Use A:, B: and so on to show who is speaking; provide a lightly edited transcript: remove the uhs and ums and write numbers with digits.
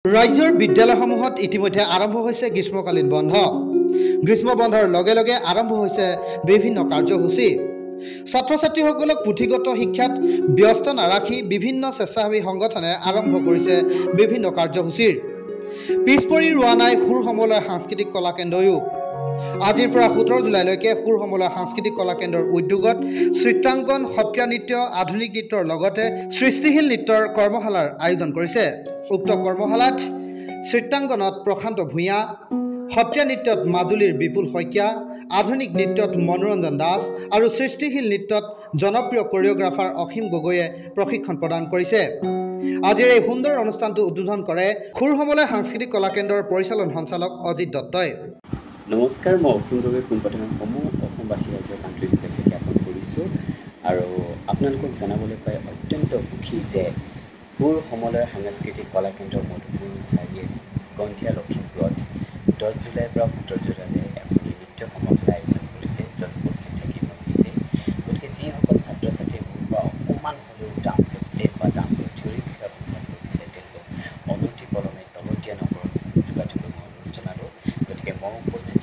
A: ৰাজ্যৰ বিদ্যালয়সমূহত ইতিমধ্যে আৰম্ভ হৈছে গ্ৰীষ্মকালীন বন্ধ। গ্ৰীষ্ম বন্ধৰ লগে লগে আৰম্ভ হৈছে বিভিন্ন কাৰ্যসূচী। ছাত্ৰ ছাত্ৰীসকলক পুথিগত শিক্ষাত ব্যস্ত নাৰাখি বিভিন্ন স্বেচ্ছাসেৱী সংগঠনে আৰম্ভ কৰিছে বিভিন্ন কাৰ্যসূচীৰ। পিছ পৰি ৰোৱা নাই সুৰ সমলয় সাংস্কৃতিক কলা কেন্দ্ৰও। আজিৰ পৰা 17 জুলাইলৈকে সুৰ সমলয় সাংস্কৃতিক কলা কেন্দ্ৰৰ উদ্যোগত চিত্ৰাংকন, সত্ৰীয়া নৃত্য, আধুনিক নৃত্যৰ লগতে সৃষ্টিশীল নৃত্যৰ কৰ্মশালাৰ আয়োজন কৰিছে। উক্ত কৰ্মশালাত চিত্ৰাংকনত প্ৰশান্ত ভূঞা, সত্ৰীয়া নৃত্যত মাজুলীৰ বিপুল শইকীয়া, আধুনিক নৃত্যত মনোৰঞ্জন দাস আৰু সৃষ্টিশীল নৃত্যত জনপ্ৰিয় কোৰিঅ'গ্ৰাফাৰ অসীম গগৈয়ে প্ৰশিক্ষণ প্ৰদান কৰিছে। আজিৰ এই সুন্দৰ অনুষ্ঠানটো উদ্বোধন কৰে সুৰ সমলয় সাংস্কৃতিক কলা কেন্দ্ৰৰ পৰিচালন সঞ্চালক অজিত দত্তই।
B: নমস্কাৰ, মই অসীম গগৈ পোনপ্ৰথমে অসমবাসী ৰাইজক আন্তৰিক শুভেচ্ছা জ্ঞাপন কৰিছোঁ আৰু আপোনালোকক জনাবলৈ পাই অত্যন্ত সুখী যে সুৰ সমলয় সাংস্কৃতিক কলা কেন্দ্ৰৰ মধুপুৰ চাৰিআলি গন্ঠিয়া লখিমপুৰত 10 জুলাইৰ পৰা 17 জুলাইলৈ এখন নৃত্য কৰ্মশালা আয়োজন কৰিছে, য'ত উপস্থিত থাকিব নিজে। গতিকে যিসকল ছাত্ৰ ছাত্ৰীয়ে মোৰ পৰা অকণমান হ'লেও ডান্সৰ ষ্টেপ বা ডান্সৰ থিয়ৰীৰ বিষয়ে অকণমান জানিব বিচাৰে, তেওঁলোকক অনতি পলমে তলতীয়া নম্বৰত যোগাযোগ কৰিব অনুৰোধ জনালোঁ। গতিকে মই উপস্থিত